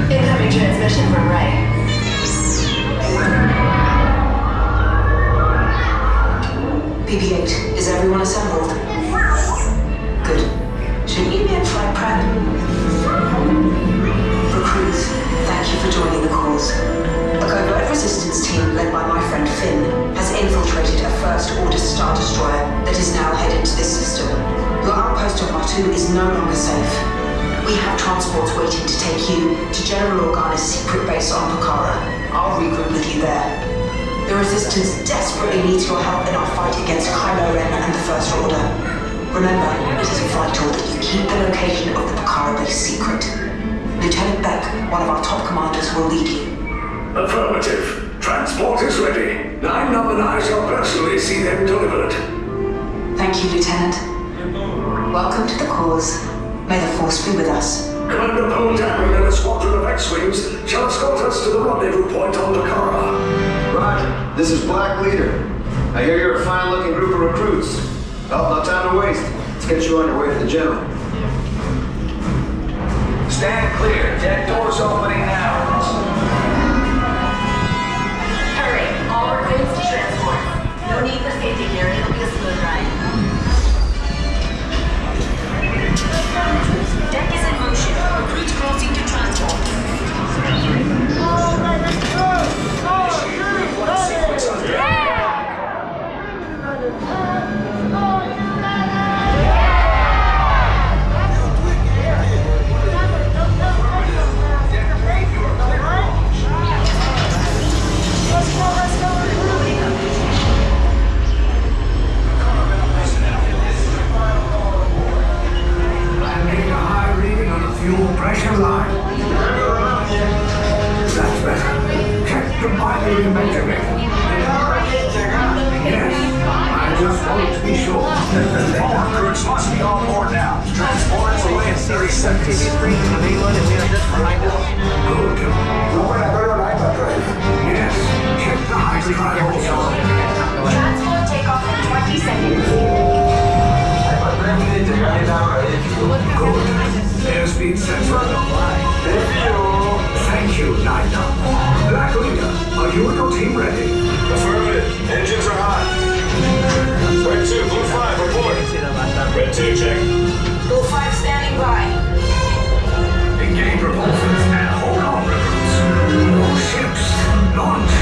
Incoming transmission from Ray. BB-8, is everyone assembled? Good. Shouldn't you be in flight prep? Recruits, thank you for joining the cause. A covert resistance team led by my friend Finn has infiltrated a first-order Star Destroyer that is now headed to this system. Your outpost on Batu is no longer safe. We have transports waiting to take you to General Organa's secret base on Pucara. I'll regroup with you there. The Resistance desperately needs your help in our fight against Kylo Ren and the First Order. Remember, it is vital that you keep the location of the Pucara base secret. Lieutenant Beck, one of our top commanders, will lead you. Affirmative. Transport is ready. 9-Num and I shall personally see them delivered. Thank you, Lieutenant. Welcome to the cause. May the Force be with us. Commander Poe Dameron and a squadron of X-Wings shall escort us to the rendezvous point on Pucara. Roger. This is Black Leader. I hear you're a fine-looking group of recruits. Oh, no time to waste. Let's get you on your way to the General. Stand clear. Deck doors opening now. Hurry. All recruits to transport. No need for safety gear. It'll be a smooth ride. Deck is in motion. Recruits crossing to transport. Fuel pressure line. That's better. Check the binary measurement. Yes, I just wanted to be sure. All recruits must be on board now. Transport is away in 30 seconds. Good. Yes, check the hyperdrive also. Transport takeoff in 20 seconds. Good. Airspeed sensor. Thank you, 9-Num. Black Leader, are you and your team ready? Affirmative. Engines are hot. Red 2, Blue 5, report. Red 2, check. Blue 5 standing by. Engage repulsors and hold on, recruits. All ships, launch.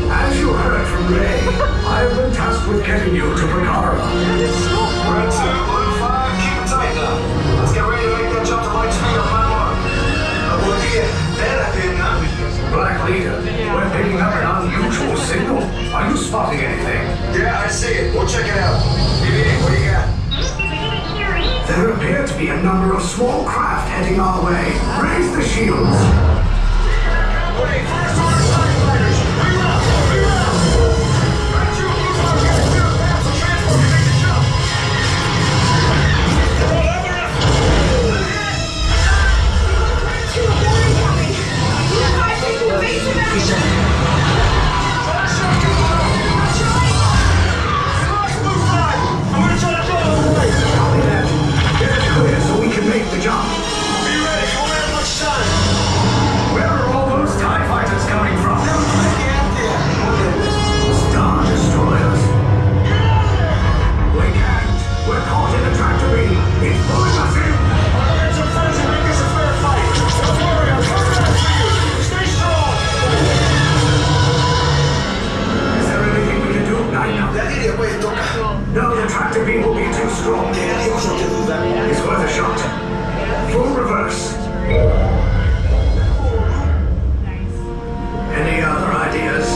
As you heard from Ray, I have been tasked with getting you to Pucara. Red 2, Blue 5, keep it tight now. Let's get ready to make that jump to light speed on my mark. Black Leader, we're picking up an unusual signal. Are you spotting anything? Yeah, I see it. We'll check it out. BB-8, what do you got? There appear to be a number of small craft heading our way. Raise the shields. Wait, first order strike fighters. Reroute. Red 2, Blue 5, get the field fast so transport can make the jump. Get it clear so we can make the jump. Be ready. Go ahead and It's pulling us in! I'll get some friends and make this a fair fight. Don't worry, I'll come back for you. Stay strong. Is there anything we can do? No, the tractor beam will be too strong. It's worth a shot. Full reverse. Any other ideas?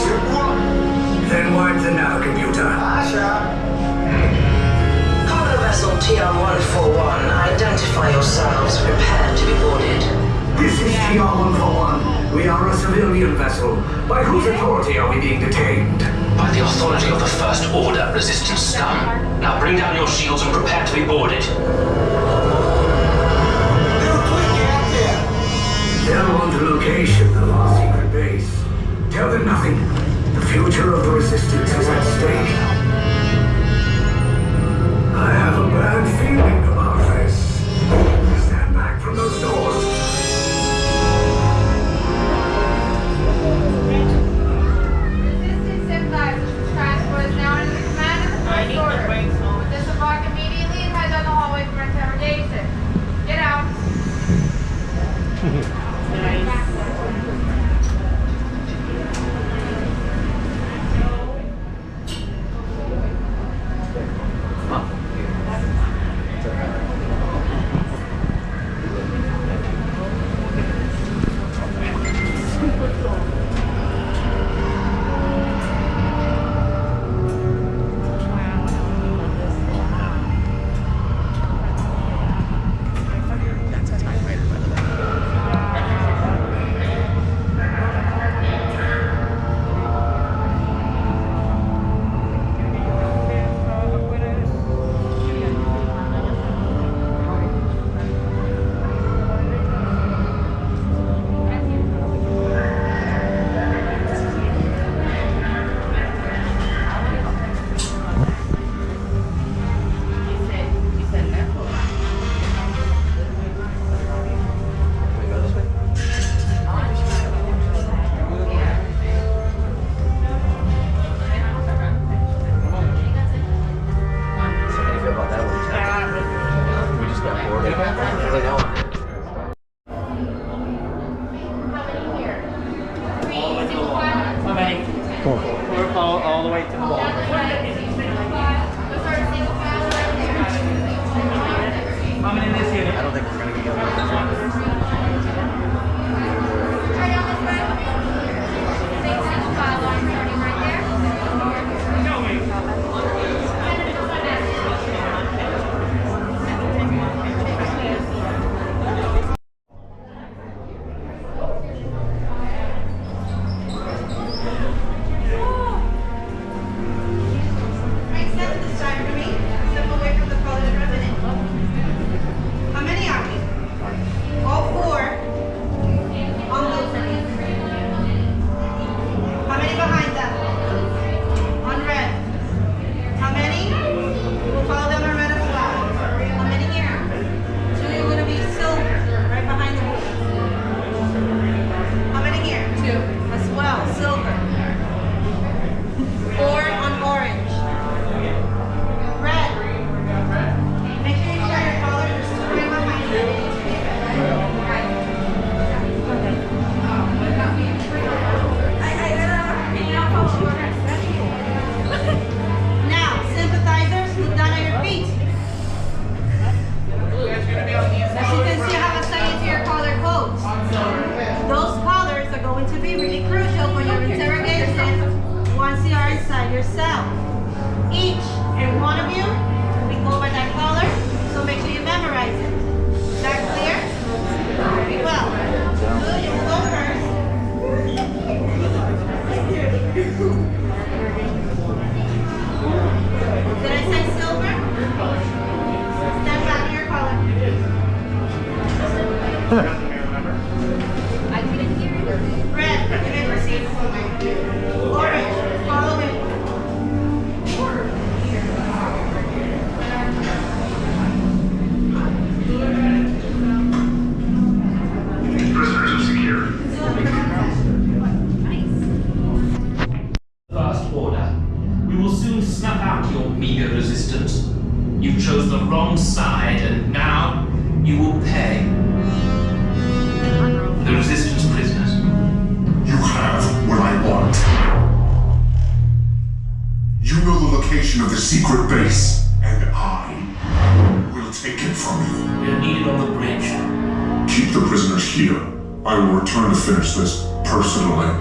Then wipe the nav computer. Cargo vessel TR-141, identify yourselves. Prepare to be boarded. This is TR-141. We are a civilian vessel. By whose authority are we being detained? By the authority of the First Order, Resistance scum. Now bring down your shields and prepare to be boarded. They'll want the location of our secret base. Tell them nothing. The future of the Resistance is at stake. I have a bad feeling about this. Stand back from those doors. Resistance sympathizers. Transport is now under the command of the First Order. Disembark immediately and head down the hallway for interrogation. Get out. All the way to the wall. Coming in this unit. I don't think we're going to get yourself. Each and one of you will be called by that color, so make sure you memorize it. Is that clear? Very well. Good, you will go first. Did I say silver? Stand back to your color. I couldn't hear you. Red, you may proceed. Orange, follow me. Prisoners are secure. First Order. We will soon snuff out your meager resistance. You chose the wrong side. side, and now you will pay. The Resistance prisoners. You have what I want. You know the location of the secret base, and I will take it from you. We'll need it on the bridge. Keep the prisoners here. I will return to finish this personally.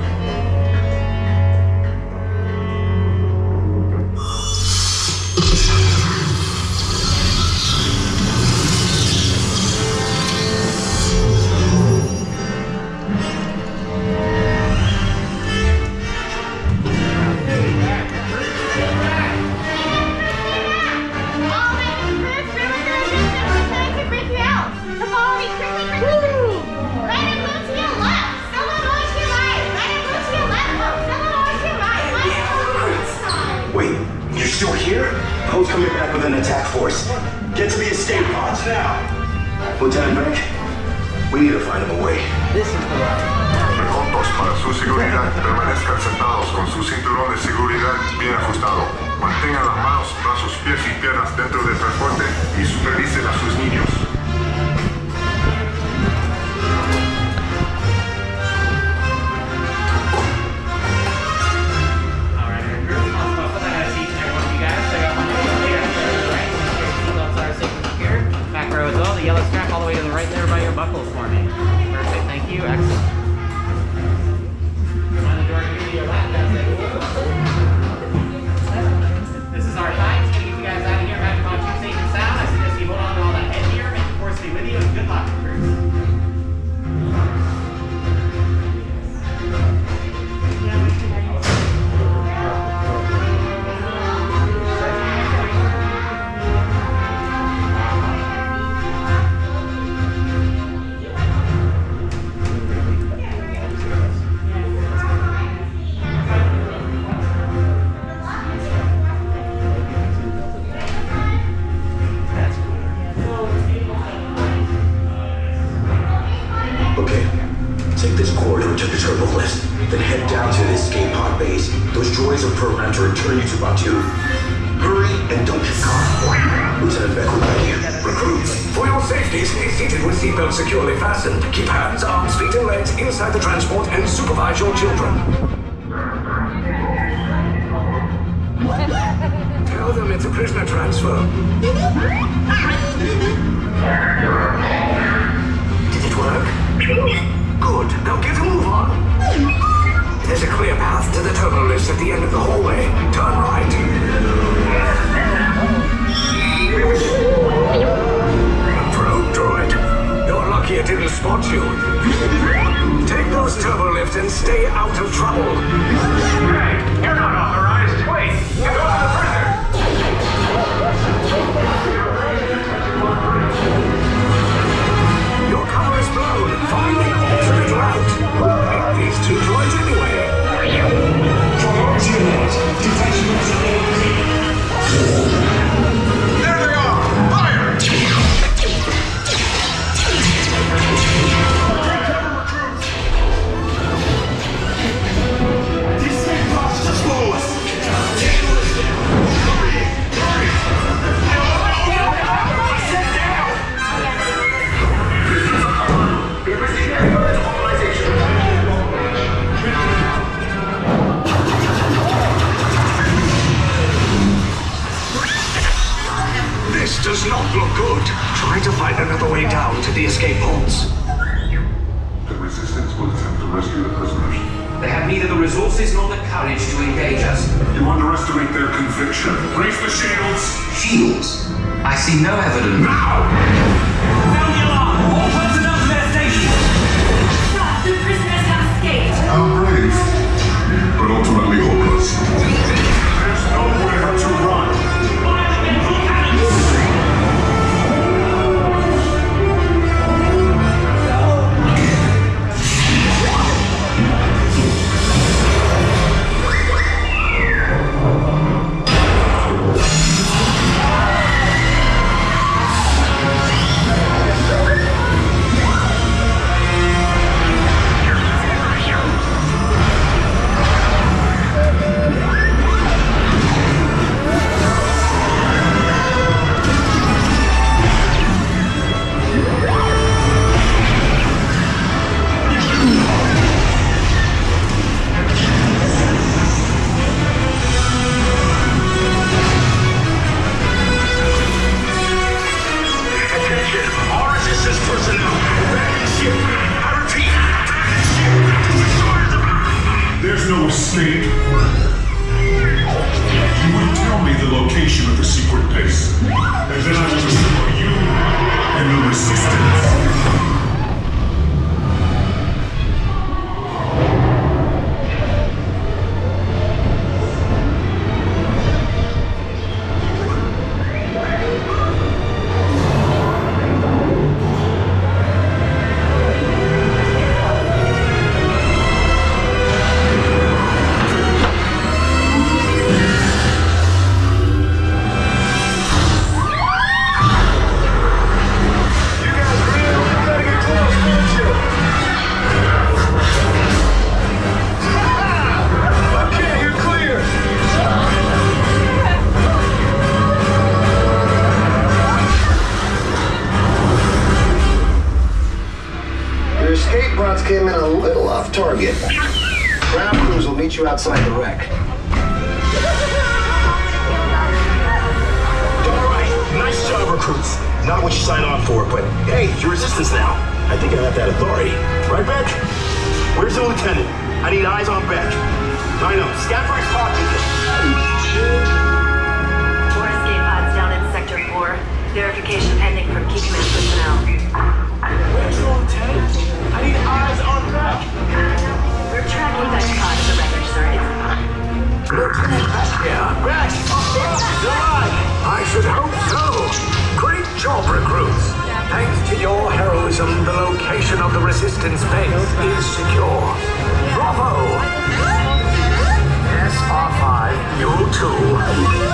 Lieutenant Beck, we need to find him a way. This is the right. Recaudos para su seguridad. Permanezcan sentados con su cinturón de seguridad bien ajustado. Mantengan las manos, brazos, pies y piernas dentro del transporte y supervisen a sus niños. The yellow strap all the way to the right there by your buckles for me. Perfect, thank you. Excellent. On the door to your left, that's it. This is our time. It's going to get you guys out of here. Have about you safe and sound. I suggest you hold on to all that headgear. Make the force stay with you. And good luck, crews. Return you to Batu. Hurry and don't get caught. Lieutenant Beck will guide you. Recruits. For your safety, stay seated with seatbelts securely fastened. Keep hands, arms, feet, and legs inside the transport and supervise your children. Tell them it's a prisoner transfer. Did it work? Good. Now get a move on. There's a clear path to the turbo lifts at the end of the hallway. Turn right. A probe droid. You're lucky it didn't spot you. Take those turbo lifts and stay out of trouble. Hey, you're not authorized. Wait, get off the prisoner. Your cover is blown. Find the alternate route. Pick these two droids anyway. Priority alert. Detachment there they are! Fire! Descend past the floors! Sit down! This does not look good. Try to find another way down to the escape pods. The Resistance will attempt to rescue the prisoners. They have neither the resources nor the courage to engage us. You underestimate their conviction. Brace the shields! Shields? I see no evidence. Now! Sound the alarm! All personnel to their stations! Stop! The prisoners have escaped! How brave, but ultimately hopeless. There's nowhere to run. Fire the ventral cannons! Resistance personnel, abandon ship. I repeat, abandon ship. Destroyers abound. There's no escape. You will tell me the location of the secret base, and then I will destroy you and the Resistance. Came in a little off target. Ground crews will meet you outside the wreck. All right, nice job, recruits. Not what you signed on for, but hey, you're Resistance now. I think I have that authority. Right, Beck? Where's the lieutenant? I need eyes on Beck. I know, scan for his pocket. 4 escape pods down in Sector 4. Verification pending from key command personnel. Where's the lieutenant? I need eyes on Beck. We're tracking that pod as a record, sir. Lieutenant Beck here. Beck! You're alive! I should hope so. Great job, recruits. Thanks to your heroism, the location of the Resistance base is secure. Bravo! Yes, R5, you too.